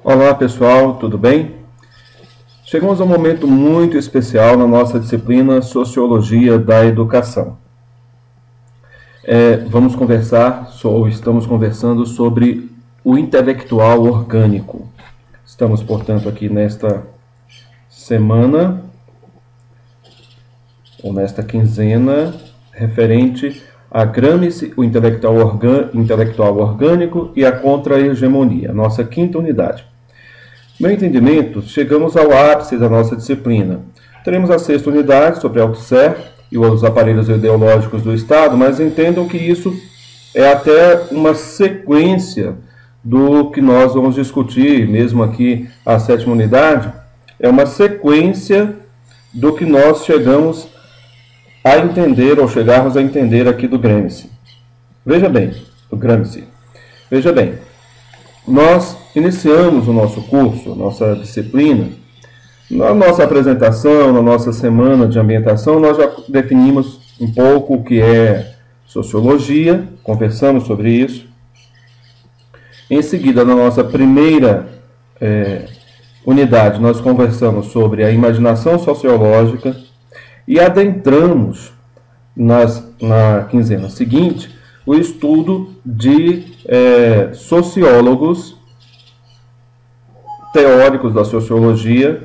Olá pessoal, tudo bem? Chegamos a um momento muito especial na nossa disciplina Sociologia da Educação. Estamos conversando sobre o intelectual orgânico. Estamos, portanto, aqui nesta semana, ou nesta quinzena, referente a Gramsci, o intelectual orgânico e a contra-hegemonia, nossa quinta unidade. No meu entendimento, chegamos ao ápice da nossa disciplina. Teremos a sexta unidade sobre Althusser e os aparelhos ideológicos do Estado, mas entendam que isso é até uma sequência do que nós vamos discutir, mesmo aqui a sétima unidade, é uma sequência do que nós chegamos a entender, ou chegarmos a entender aqui do Gramsci. Veja bem, nós iniciamos o nosso curso, nossa disciplina, na nossa apresentação, na nossa semana de ambientação, nós já definimos um pouco o que é sociologia, conversamos sobre isso. Em seguida, na nossa primeira unidade, nós conversamos sobre a imaginação sociológica e adentramos na quinzena seguinte o estudo de sociólogos teóricos da sociologia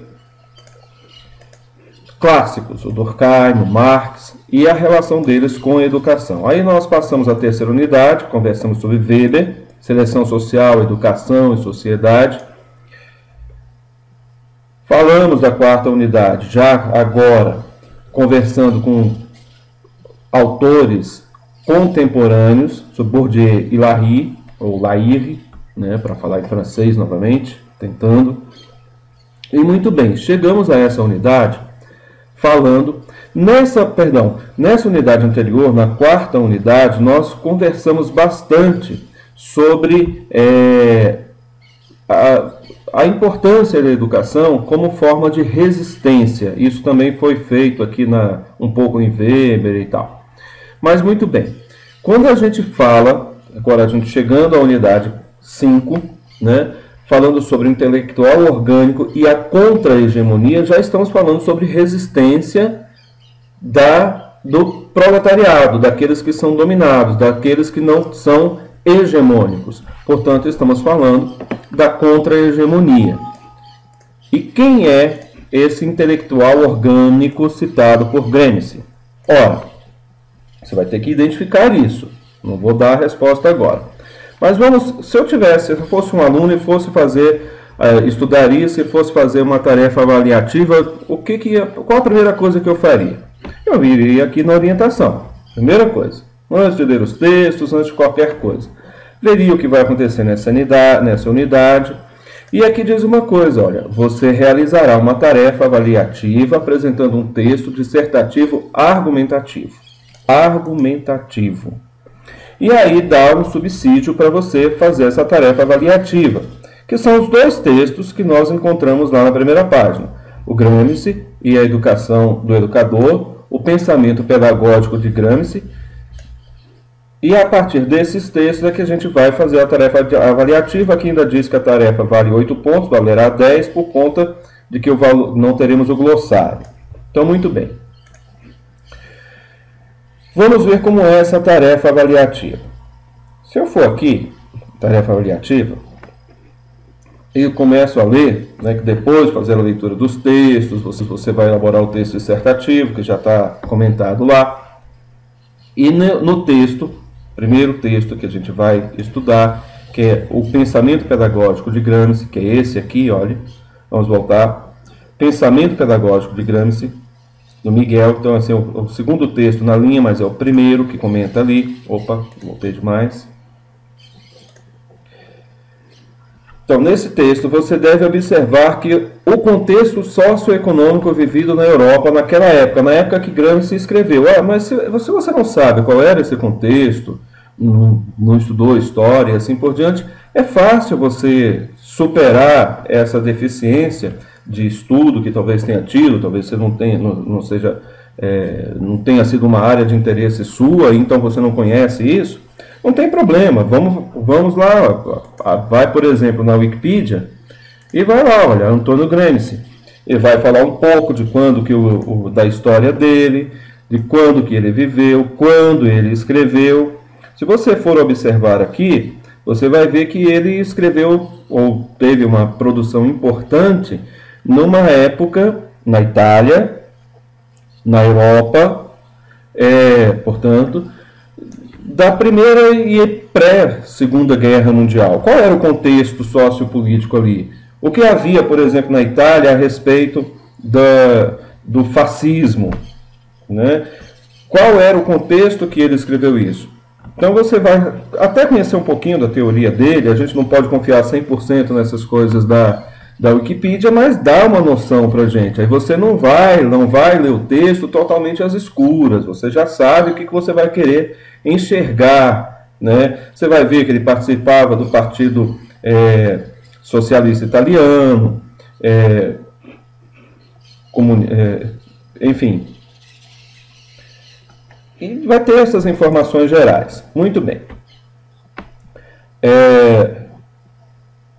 clássicos, o Durkheim, o Marx, e a relação deles com a educação. Aí nós passamos à terceira unidade, conversamos sobre Weber, seleção social, educação e sociedade. Falamos da quarta unidade, já agora conversando com autores contemporâneos, sobre Bourdieu e Larry, ou Laïre, né, para falar em francês novamente, tentando. E muito bem, chegamos a essa unidade falando, nessa unidade anterior, na quarta unidade, nós conversamos bastante sobre a importância da educação como forma de resistência. Isso também foi feito aqui um pouco em Weber e tal. Mas muito bem, quando a gente fala, agora a gente chegando à unidade 5, né, falando sobre o intelectual orgânico e a contra-hegemonia, já estamos falando sobre resistência do proletariado, daqueles que são dominados, daqueles que não são hegemônicos. Portanto, estamos falando da contra-hegemonia. E quem é esse intelectual orgânico citado por Gramsci? Ora, você vai ter que identificar isso. Não vou dar a resposta agora. Mas se eu fosse um aluno e fosse estudar isso e fosse fazer uma tarefa avaliativa, qual a primeira coisa que eu faria? Eu iria aqui na orientação. Primeira coisa, antes de ler os textos, antes de qualquer coisa. Veria o que vai acontecer nessa unidade. E aqui diz uma coisa, olha, você realizará uma tarefa avaliativa apresentando um texto dissertativo argumentativo. E aí dá um subsídio para você fazer essa tarefa avaliativa, que são os dois textos que nós encontramos lá na primeira página. O Gramsci e a educação do educador, o pensamento pedagógico de Gramsci. E a partir desses textos é que a gente vai fazer a tarefa avaliativa. Aqui ainda diz que a tarefa vale 8 pontos, valerá 10 por conta de que não teremos o glossário. Então, muito bem. Vamos ver como é essa tarefa avaliativa. Se eu for aqui, tarefa avaliativa, e eu começo a ler, né, que depois de fazer a leitura dos textos, você vai elaborar o texto dissertativo, que já está comentado lá. E no texto, primeiro texto que a gente vai estudar, que é o pensamento pedagógico de Gramsci, que é esse aqui, olha, vamos voltar. Pensamento pedagógico de Gramsci, do Miguel. Então, assim, o segundo texto na linha, mas é o primeiro que comenta ali. Opa, voltei demais. Então, nesse texto, você deve observar que o contexto socioeconômico vivido na Europa naquela época, na época que Gramsci escreveu. Mas se você não sabe qual era esse contexto, não estudou história e assim por diante, é fácil você superar essa deficiência de estudo que talvez tenha tido, talvez você não tenha sido uma área de interesse sua, então você não conhece isso. Não tem problema, vamos lá, vai, por exemplo, na Wikipedia, e vai lá, olha, Antônio Gramsci. Ele vai falar um pouco de quando que da história dele, de quando que ele viveu, quando ele escreveu. Se você for observar aqui, você vai ver que ele escreveu ou teve uma produção importante numa época na Itália, na Europa, portanto, da Primeira e pré-Segunda Guerra Mundial. Qual era o contexto sociopolítico ali? O que havia, por exemplo, na Itália a respeito do fascismo, né? Qual era o contexto que ele escreveu isso? Então você vai até conhecer um pouquinho da teoria dele, a gente não pode confiar 100% nessas coisas da Wikipedia, mas dá uma noção para a gente. Aí você não vai ler o texto totalmente às escuras, você já sabe o que você vai querer enxergar, né? Você vai ver que ele participava do Partido Socialista Italiano, enfim. E vai ter essas informações gerais. Muito bem.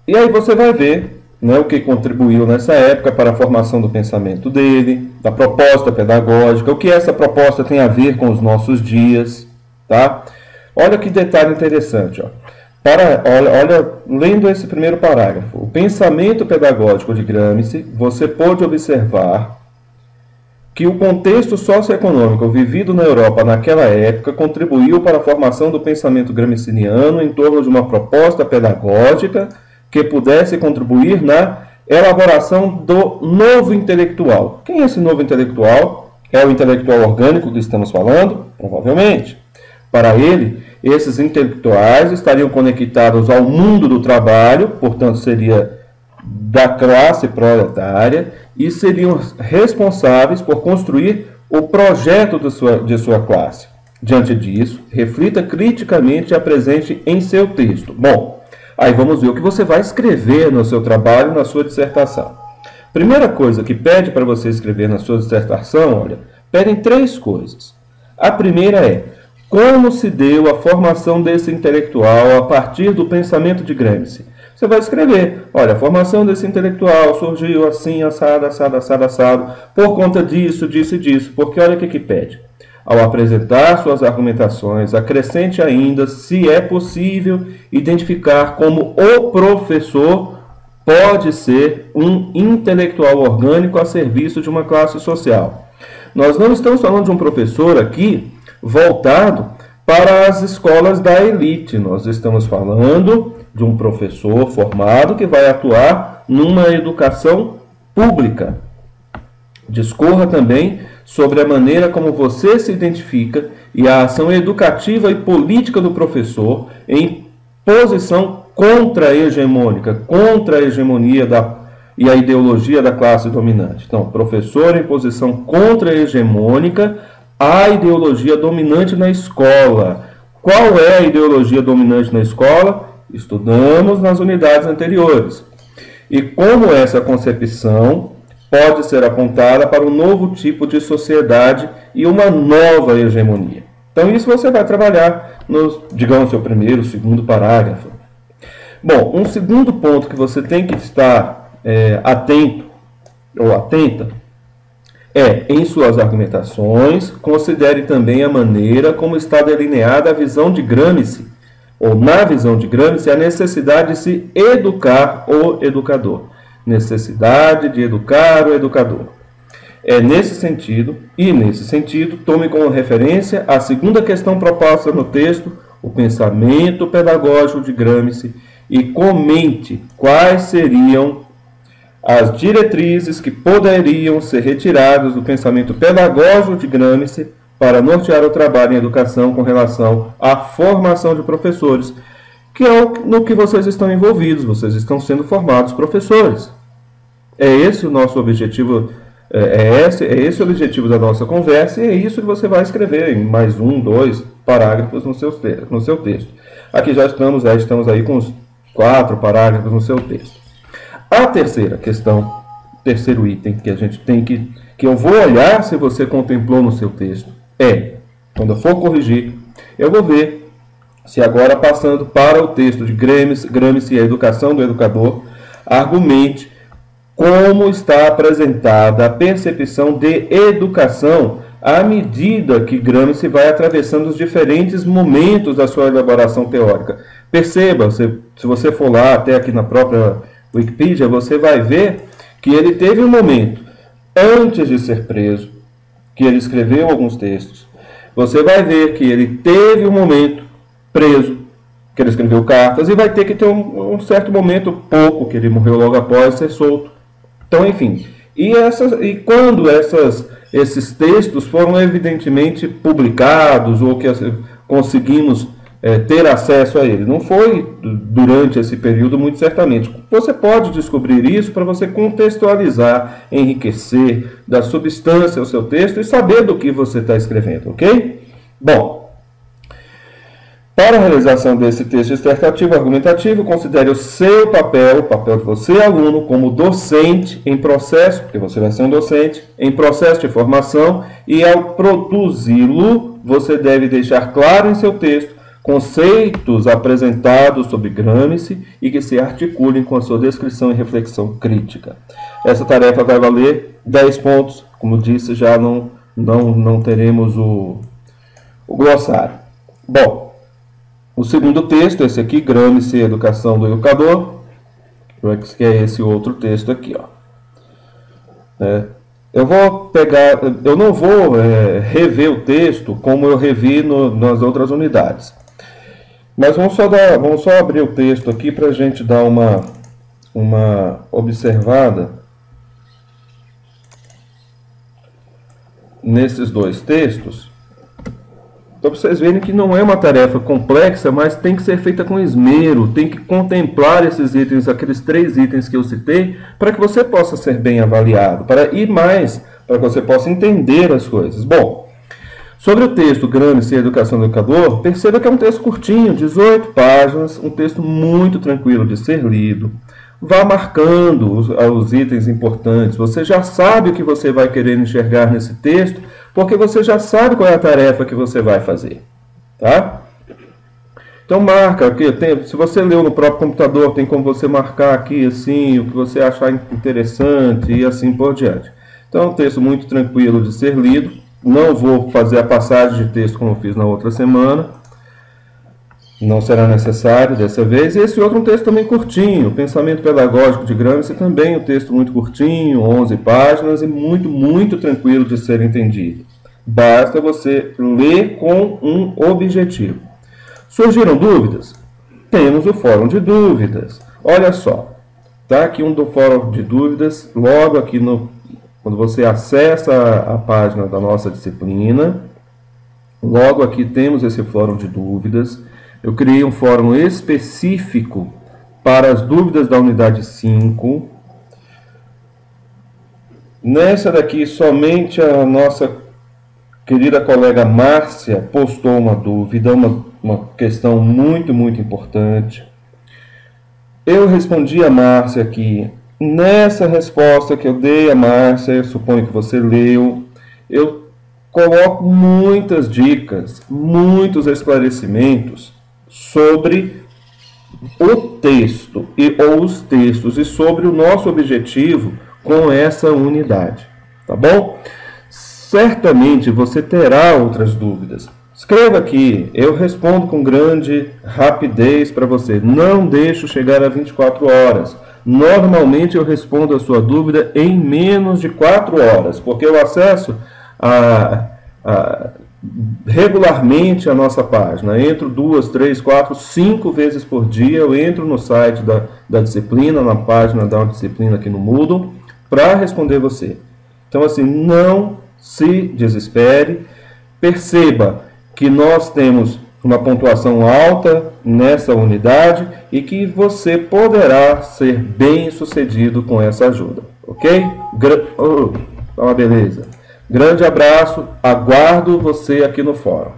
E aí você vai ver, né, o que contribuiu nessa época para a formação do pensamento dele, da proposta pedagógica, o que essa proposta tem a ver com os nossos dias, tá? Olha que detalhe interessante, ó. Olha, lendo esse primeiro parágrafo, o pensamento pedagógico de Gramsci, você pôde observar que o contexto socioeconômico vivido na Europa naquela época contribuiu para a formação do pensamento gramsciano em torno de uma proposta pedagógica que pudesse contribuir na elaboração do novo intelectual. Quem é esse novo intelectual? É o intelectual orgânico que estamos falando? Provavelmente. Para ele, esses intelectuais estariam conectados ao mundo do trabalho, portanto seria da classe proletária, e seriam responsáveis por construir o projeto de sua classe. Diante disso, reflita criticamente e apresente em seu texto. Bom, aí vamos ver o que você vai escrever no seu trabalho, na sua dissertação. Primeira coisa que pede para você escrever na sua dissertação, olha, pedem 3 coisas. A primeira é: como se deu a formação desse intelectual a partir do pensamento de Gramsci? Você vai escrever, olha, a formação desse intelectual surgiu assim, assado, assado, assado, assado, por conta disso, disso e disso, porque olha o que pede. Ao apresentar suas argumentações, acrescente ainda, se é possível, identificar como o professor pode ser um intelectual orgânico a serviço de uma classe social. Nós não estamos falando de um professor aqui voltado para as escolas da elite, nós estamos falando de um professor formado que vai atuar numa educação pública. Discorra também sobre a maneira como você se identifica e a ação educativa e política do professor em posição contra-hegemônica, contra a hegemonia e a ideologia da classe dominante. Então, professor em posição contra-hegemônica à ideologia dominante na escola. Qual é a ideologia dominante na escola? Estudamos nas unidades anteriores. E como essa concepção pode ser apontada para um novo tipo de sociedade e uma nova hegemonia. Então isso você vai trabalhar no, digamos, seu primeiro, segundo parágrafo. Bom, um segundo ponto que você tem que estar atento ou atenta em suas argumentações, considere também a maneira como está delineada a visão de Gramsci, ou na visão de Gramsci, a necessidade de se educar o educador. Necessidade de educar o educador. Nesse sentido, tome como referência a segunda questão proposta no texto, o pensamento pedagógico de Gramsci, e comente quais seriam as diretrizes que poderiam ser retiradas do pensamento pedagógico de Gramsci para nortear o trabalho em educação com relação à formação de professores, que é no que vocês estão envolvidos, vocês estão sendo formados professores. É esse o nosso objetivo, esse o objetivo da nossa conversa, e é isso que você vai escrever em mais 1, 2 parágrafos no seu texto. Aqui já estamos aí com os 4 parágrafos no seu texto. A terceira questão, terceiro item que a gente tem que eu vou olhar se você contemplou no seu texto, quando eu for corrigir, eu vou ver se agora passando para o texto de Gramsci e a educação do educador, argumente como está apresentada a percepção de educação à medida que Gramsci vai atravessando os diferentes momentos da sua elaboração teórica. Perceba, se você for lá até aqui na própria Wikipedia, você vai ver que ele teve um momento antes de ser preso, que ele escreveu alguns textos. Você vai ver que ele teve um momento preso, que ele escreveu cartas, e vai ter que ter um certo momento, pouco, que ele morreu logo após ser solto. Então, enfim. E quando esses textos foram evidentemente publicados, ou que conseguimos ter acesso a ele? Não foi durante esse período, muito certamente. Você pode descobrir isso para você contextualizar, enriquecer, dar substância ao seu texto e saber do que você está escrevendo, ok? Bom, para a realização desse texto dissertativo argumentativo, considere o seu papel, o papel de você, aluno, como docente em processo, porque você vai ser um docente, em processo de formação, e ao produzi-lo, você deve deixar claro em seu texto conceitos apresentados sobre Gramsci e que se articulem com a sua descrição e reflexão crítica. Essa tarefa vai valer 10 pontos. Como disse, já não teremos o glossário. Bom, o segundo texto, esse aqui, Gramsci, Educação do Educador, que é esse outro texto aqui, ó. Eu não vou rever o texto como eu revi nas outras unidades. Mas vamos só abrir o texto aqui para a gente dar uma observada nesses dois textos. Então, para vocês verem que não é uma tarefa complexa, mas tem que ser feita com esmero, tem que contemplar esses itens, aqueles 3 itens que eu citei, para que você possa ser bem avaliado, para ir mais, para que você possa entender as coisas. Bom, sobre o texto Gramsci, Educação do Educador, perceba que é um texto curtinho, 18 páginas, um texto muito tranquilo de ser lido. Vá marcando os itens importantes. Você já sabe o que você vai querer enxergar nesse texto, porque você já sabe qual é a tarefa que você vai fazer. Tá? Então marca aqui, se você leu no próprio computador, tem como você marcar aqui assim, o que você achar interessante e assim por diante. Então é um texto muito tranquilo de ser lido. Não vou fazer a passagem de texto como eu fiz na outra semana. Não será necessário dessa vez. E esse outro um texto também curtinho, Pensamento Pedagógico de Gramsci, também um texto muito curtinho, 11 páginas e muito, muito tranquilo de ser entendido. Basta você ler com um objetivo. Surgiram dúvidas? Temos o fórum de dúvidas. Olha só, está aqui um do fórum de dúvidas, logo aqui quando você acessa a página da nossa disciplina, logo aqui temos esse fórum de dúvidas. Eu criei um fórum específico para as dúvidas da unidade 5. Nessa daqui, somente a nossa querida colega Márcia postou uma dúvida, uma questão muito, muito importante. Eu respondi a Márcia aqui. Nessa resposta que eu dei a Márcia, eu suponho que você leu, eu coloco muitas dicas, muitos esclarecimentos sobre o texto ou os textos e sobre o nosso objetivo com essa unidade, tá bom? Certamente você terá outras dúvidas. Escreva aqui, eu respondo com grande rapidez para você. Não deixo chegar a 24 horas. Normalmente eu respondo a sua dúvida em menos de 4 horas, porque eu acesso regularmente a nossa página. Entro 2, 3, 4, 5 vezes por dia. Eu entro no site da disciplina, na página da disciplina aqui no Moodle, para responder você. Então, assim, não se desespere. Perceba que nós temos uma pontuação alta nessa unidade e que você poderá ser bem sucedido com essa ajuda. Ok? Tá uma beleza. Grande abraço, aguardo você aqui no fórum.